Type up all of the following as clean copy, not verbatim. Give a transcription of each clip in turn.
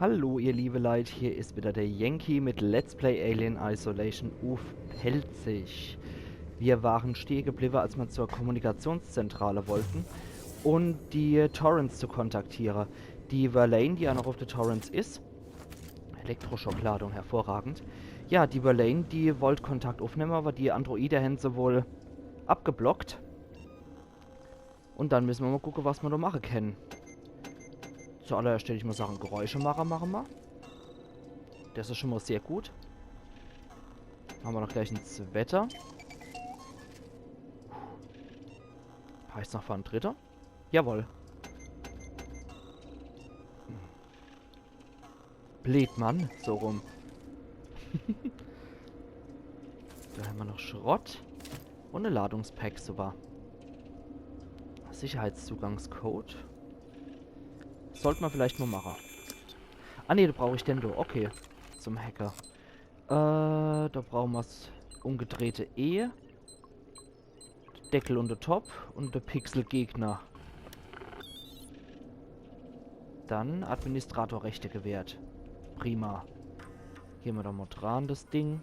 Hallo ihr liebe Leute, hier ist wieder der Yankee mit Let's Play Alien Isolation auf Pelzig. Wir waren stehen geblieben, als wir zur Kommunikationszentrale wollten und die Torrens zu kontaktieren. Die Verlaine, die ja noch auf der Torrens ist, Elektroschockladung, hervorragend. Ja, die Verlaine, die wollte Kontakt aufnehmen, aber die Androide haben sie wohl abgeblockt. Und dann müssen wir mal gucken, was wir da machen können. Zuallererst stelle ich mal Sachen, Geräusche machen wir. Das ist schon mal sehr gut. Haben wir noch gleich ein Wetter. Heißt noch ein dritter? Jawohl. Blöd, Mann. So rum. Da haben wir noch Schrott. Und eine Ladungspack, super. Sicherheitszugangscode. Sollte man vielleicht mal machen. Ah ne, da brauche ich den da. Okay. Zum Hacker. Da brauchen wir das umgedrehte E. Deckel und der Top und der Pixel-Gegner. Dann Administratorrechte gewährt. Prima. Gehen wir doch mal dran, das Ding.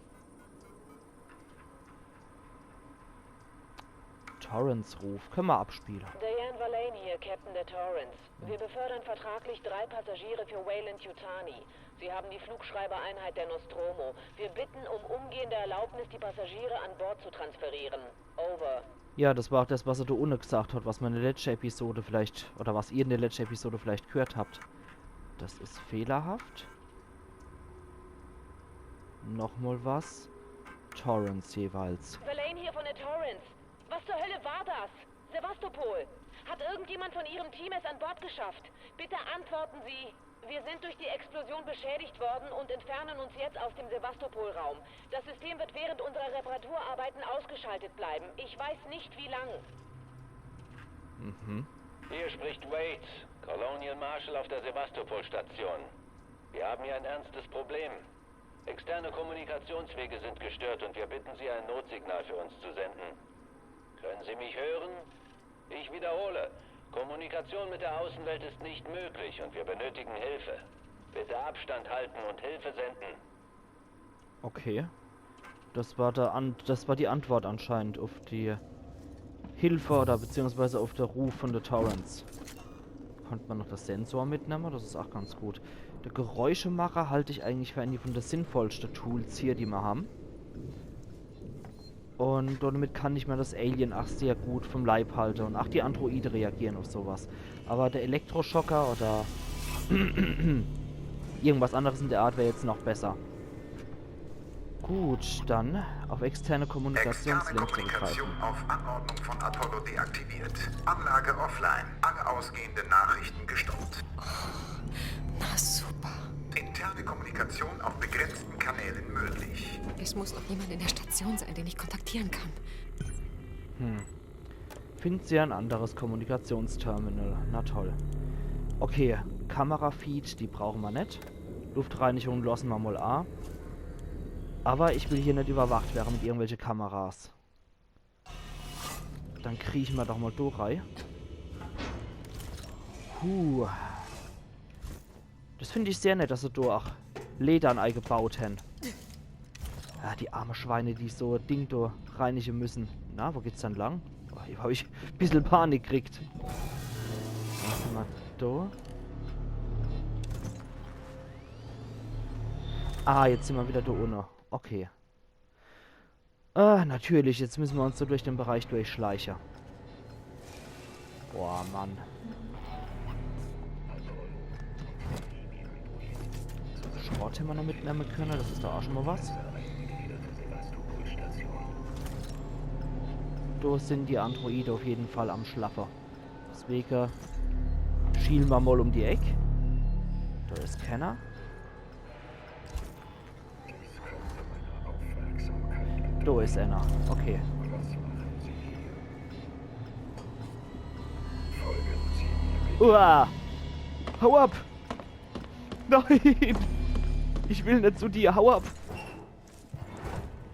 Torrens-Ruf. Können wir abspielen. Diane Verlaine hier, Captain der Torrens. Wir befördern vertraglich 3 Passagiere für Weyland-Yutani. Sie haben die Flugschreibereinheit der Nostromo. Wir bitten um umgehende Erlaubnis, die Passagiere an Bord zu transferieren. Over. Ja, das war auch das, was er da ohne gesagt hat, was man in der letzten Episode vielleicht, oder was ihr in der letzten Episode vielleicht gehört habt. Das ist fehlerhaft. Nochmal was. Torrens jeweils. Verlaine hier von der Torrens. Was zur Hölle war das? Sevastopol. Hat irgendjemand von Ihrem Team es an Bord geschafft? Bitte antworten Sie. Wir sind durch die Explosion beschädigt worden und entfernen uns jetzt aus dem Sevastopol-Raum. Das System wird während unserer Reparaturarbeiten ausgeschaltet bleiben. Ich weiß nicht, wie lang. Hier spricht Wade, Colonial Marshal auf der Sevastopol-Station. Wir haben hier ein ernstes Problem. Externe Kommunikationswege sind gestört und wir bitten Sie, ein Notsignal für uns zu senden. Können Sie mich hören? Ich wiederhole. Kommunikation mit der Außenwelt ist nicht möglich und wir benötigen Hilfe. Bitte Abstand halten und Hilfe senden. Okay. Das war die Antwort anscheinend auf die Hilfe oder beziehungsweise auf der Ruf von der Torrens. Konnte man noch das Sensor mitnehmen? Das ist auch ganz gut. Der Geräuschemacher halte ich eigentlich für eine von der sinnvollsten Tools hier, die wir haben. Und damit kann ich mir das Alien auch sehr gut vom Leib halten. Und auch die Androide reagieren auf sowas. Aber der Elektroschocker oder irgendwas anderes in der Art wäre jetzt noch besser. Gut, dann auf externe Kommunikationslinks Kommunikation zurückgreifen. auf Anordnung von Apollo deaktiviert. Anlage offline. Alle ausgehenden Nachrichten gestoppt. Na super. Interne Kommunikation auf begrenzten Kanälen möglich. Es muss noch jemand in der Station sein, den ich kontaktieren kann. Findet sie ein anderes Kommunikationsterminal. Na toll. Okay, Kamerafeed, die brauchen wir nicht. Luftreinigung lassen wir mal an. Aber ich will hier nicht überwacht werden mit irgendwelchen Kameras. Dann kriechen wir doch mal durch rein. Das finde ich sehr nett, dass sie da auch Ledern eingebaut haben. Ja, die armen Schweine, die so ein Ding da reinigen müssen. Na, wo geht's dann lang? Oh, hier habe ich ein bisschen Panik gekriegt. Was haben wir da? Ah, jetzt sind wir wieder da unten. Okay. Natürlich, jetzt müssen wir uns so durch den Bereich durchschleichen. Boah, Mann. Schrott hätten wir noch mitnehmen können, das ist doch auch schon mal was. Da sind die Androide auf jeden Fall am Schlapper. Deswegen schielen wir mal um die Ecke. Da ist keiner. Da ist einer. Okay. Uah! Hau ab! Nein! Ich will nicht zu dir. Hau ab!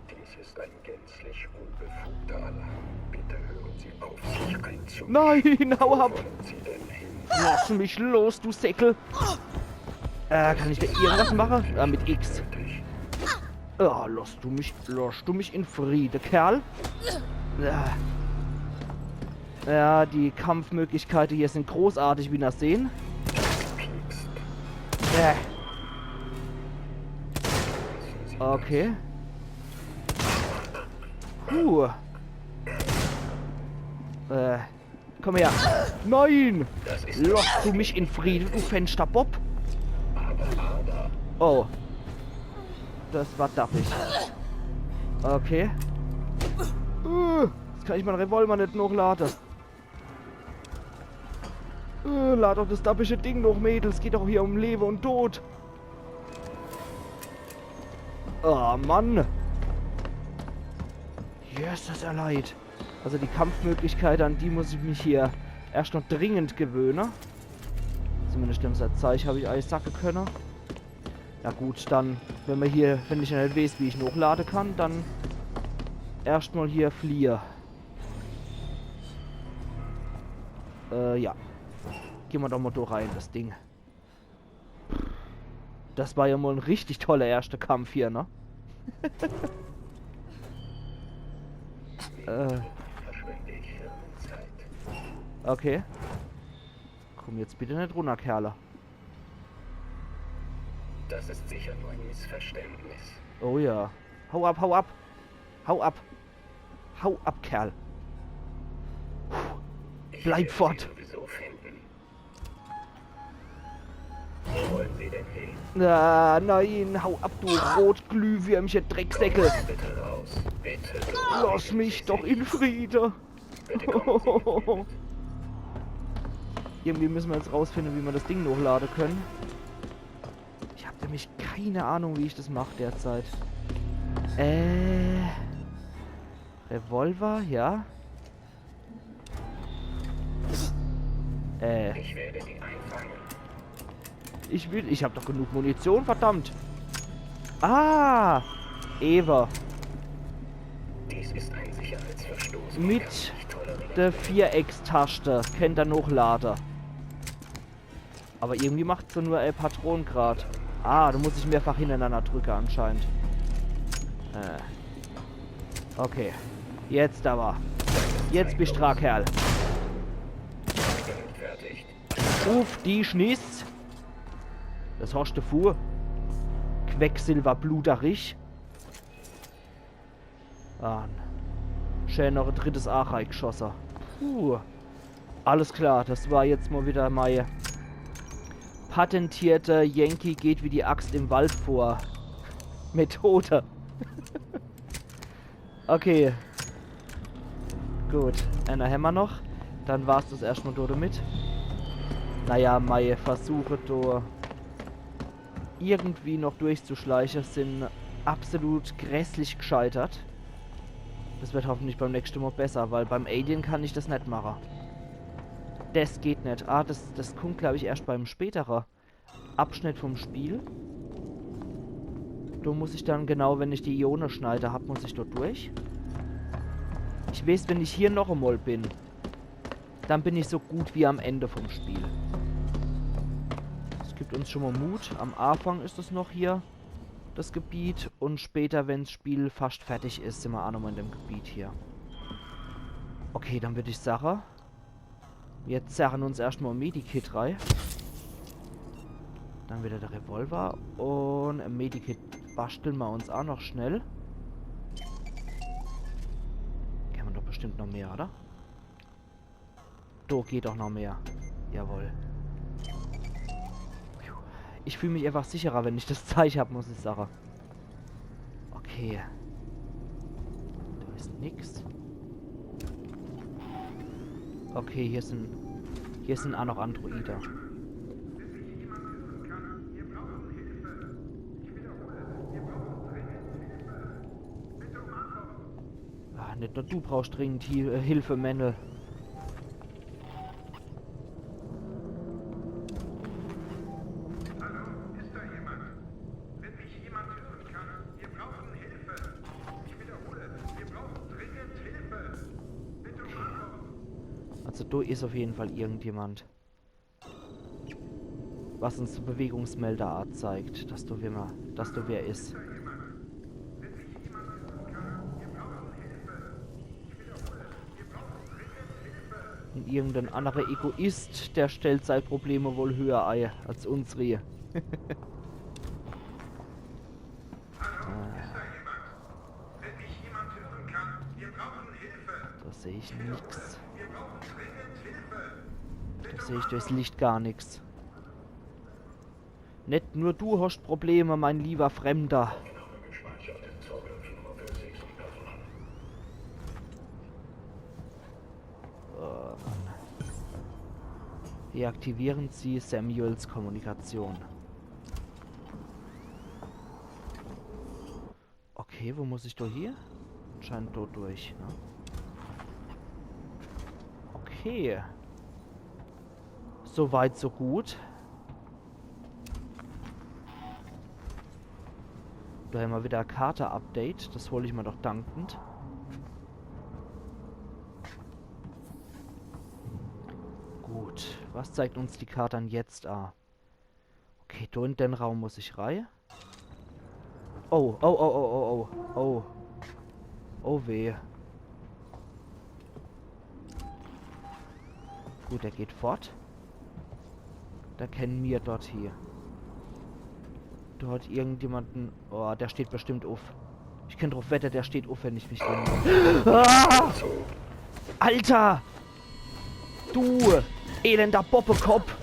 Dies ist ein gänzlich unbefugter Alarm. Bitte hören Sie auf, sich einzumischen. Nein, hau ab! Wollen Sie denn hin? Lass mich los, du Säckel! Kann ich da irgendwas machen? Mit X. Ja, lass du mich in Friede, Kerl. Ja, die Kampfmöglichkeiten hier sind großartig, wie wir sehen. Okay. Komm her. Nein! Lass du mich in Frieden, du Fensterbob. Oh. Das war dappig. Okay. Jetzt kann ich meinen Revolver nicht noch laden. Lad doch das dappische Ding noch, Mädels. Geht doch hier um Leben und Tod. Oh, Mann. Yes, das ist ja leid. Also die Kampfmöglichkeit, an die muss ich mich hier erst noch dringend gewöhnen. Zumindest in der Zeit habe ich alles sacken können. Na gut, dann, wenn ich ja nicht weiß, wie ich noch laden kann, dann erstmal hier fliehe. Ja. Gehen wir doch mal durch rein, das Ding. Das war ja mal ein richtig toller erster Kampf hier, ne? Okay. Komm jetzt bitte nicht runter, Kerle. Das ist sicher nur ein Missverständnis. Oh ja. Hau ab, hau ab. Hau ab. Hau ab, Kerl. Bleib fort. Sowieso finden. Wo wollen Sie denn hin? Na, nein, hau ab, du Rotglühwürmchen, Drecksäcke. Bitte raus. Bitte. Lass mich doch in Friede. Bitte kommen Sie mit. Irgendwie müssen wir jetzt rausfinden, wie wir das Ding hochladen können. Ich habe nämlich keine Ahnung, wie ich das mache derzeit. Revolver, ja. Ich werde Sie einfangen. Ich habe doch genug Munition, verdammt. Ah, Eva. Dies ist ein Sicherheitsverstoß. Mit der Viereckstaste kennt er noch Lader. Aber irgendwie macht sie nur Patronen grad. Ah, da muss ich mehrfach hintereinander drücken anscheinend. Okay. Jetzt aber. Jetzt bist du dran, Kerl. Uff, die Schniss. Das hast du vor. Quecksilber bluterig. Ah, schön noch ein drittes A reingeschossen. Puh. Alles klar, das war jetzt mal wieder meine patentierte Yankee geht wie die Axt im Wald vor Methode. Okay. Gut, einer Hämmer noch. Dann war es das erstmal damit. Naja, meine Versuche da irgendwie noch durchzuschleichen sind absolut grässlich gescheitert. Das wird hoffentlich beim nächsten Mal besser, weil beim Alien kann ich das nicht machen. Das geht nicht. Ah, das kommt, glaube ich, erst beim späteren Abschnitt vom Spiel. Da muss ich dann genau, wenn ich die Ione schneide habe, muss ich dort durch. Ich weiß, wenn ich hier noch einmal bin, dann bin ich so gut wie am Ende vom Spiel. Das gibt uns schon mal Mut. Am Anfang ist es noch hier, das Gebiet. Und später, wenn das Spiel fast fertig ist, sind wir auch nochmal in dem Gebiet hier. Okay, dann würde ich sagen, wir zerren uns erstmal ein Medikit rein. Dann wieder der Revolver. Und ein Medikit basteln wir uns auch noch schnell. Kann man doch bestimmt noch mehr, oder? Da geht doch noch mehr. Jawohl. Ich fühle mich einfach sicherer, wenn ich das Zeichen habe, muss ich sagen. Okay. Da ist nix. Okay, hier sind auch noch Androide. Ah, nicht nur du brauchst dringend Hilfe, Männle. Also da ist auf jeden Fall irgendjemand. was uns der Bewegungsmelder anzeigt, dass du wer ist. Und irgendein anderer Egoist, der stellt seine Probleme wohl höher ein als unsere. Da sehe ich nichts. Da sehe ich durchs Licht gar nichts. Nicht nur du hast Probleme, mein lieber Fremder. Oh, Mann. Deaktivieren Sie Samuels Kommunikation. Okay, wo muss ich da hier? Anscheinend dort durch, ne? Okay. So weit, so gut. Da haben wir wieder ein Karte-Update. Das hole ich mir doch dankend. Gut. Was zeigt uns die Karte dann jetzt an? Okay, da in den Raum muss ich rein. Oh, oh, oh, oh, oh, oh, oh. Oh weh. Gut, er geht fort. Da kennen wir dort hier. Dort irgendjemanden... Oh, der steht bestimmt auf. Ich könnte drauf wetten, der steht auf, wenn ich mich den... Ah! Alter! Du! Elender Bobbekopf!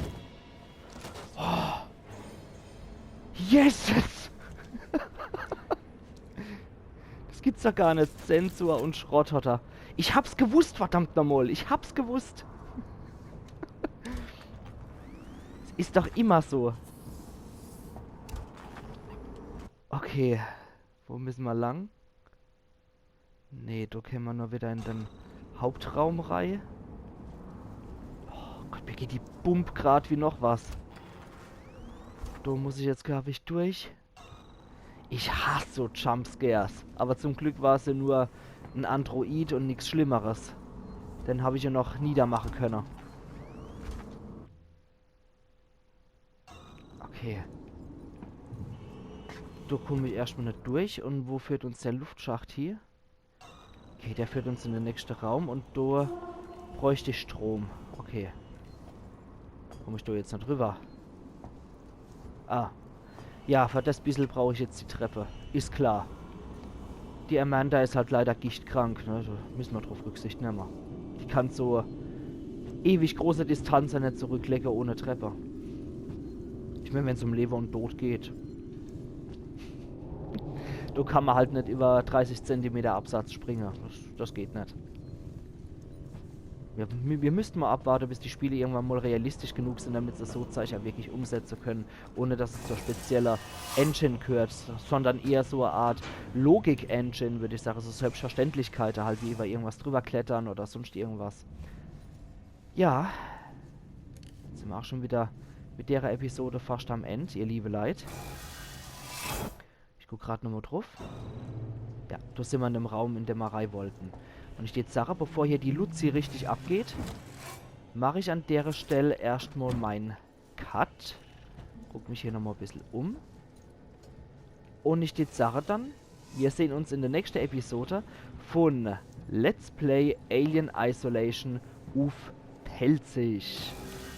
Oh. Yes! Das gibt's doch gar nicht. Sensor und Schrotthotter. Ich hab's gewusst, verdammt nochmal. Ich hab's gewusst. Ist doch immer so. Okay. Wo müssen wir lang? Nee, da können wir nur wieder in den Hauptraum rein. Oh Gott, mir geht die Bump grad wie noch was. Da muss ich jetzt, glaube ich, durch. Ich hasse so Jumpscares. Aber zum Glück war es ja nur ein Android und nichts Schlimmeres. Den habe ich ja noch niedermachen können. Okay. Da komme ich erstmal nicht durch. Und wo führt uns der Luftschacht hier? Okay, der führt uns in den nächsten Raum. Und da bräuchte ich Strom. Okay. Komme ich da jetzt nicht rüber? Ah. Ja, für das bisschen brauche ich jetzt die Treppe. Ist klar. Die Amanda ist halt leider gichtkrank. Ne? Da müssen wir drauf Rücksicht nehmen. Ich kann so ewig große Distanzen nicht zurücklegen ohne Treppe. Ich meine, wenn es um Leben und Tod geht. Da kann man halt nicht über 30 cm Absatz springen. Das geht nicht. Wir müssten mal abwarten, bis die Spiele irgendwann mal realistisch genug sind, damit sie so Zeichen wirklich umsetzen können, ohne dass es zur spezieller Engine gehört, sondern eher so eine Art Logik-Engine, würde ich sagen, so Selbstverständlichkeit, halt wie über irgendwas drüber klettern oder sonst irgendwas. Ja, jetzt sind wir auch schon wieder mit der Episode fast am Ende, ihr liebe Leute. Ich gucke gerade nochmal drauf. Ja, da sind wir in dem Raum, in dem wir rein wollten. Und ich jetzt sage, bevor hier die Luzi richtig abgeht, mache ich an der Stelle erstmal meinen Cut. Guck mich hier nochmal ein bisschen um. Und ich jetzt sage dann, wir sehen uns in der nächsten Episode von Let's Play Alien Isolation auf Pelzig.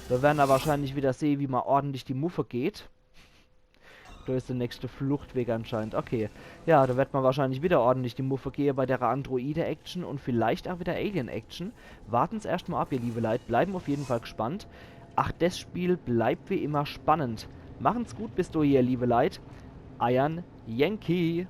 Wir werden da wahrscheinlich wieder sehen, wie man ordentlich die Muffe geht. Da ist der nächste Fluchtweg anscheinend. Okay. Ja, da wird man wahrscheinlich wieder ordentlich die Muffe gehen bei der Androide-Action und vielleicht auch wieder Alien-Action. Warten es erstmal ab, ihr liebe Leute. Bleiben auf jeden Fall gespannt. Ach, das Spiel bleibt wie immer spannend. Machen's gut bis dahin, liebe Leute. Iron Yankee.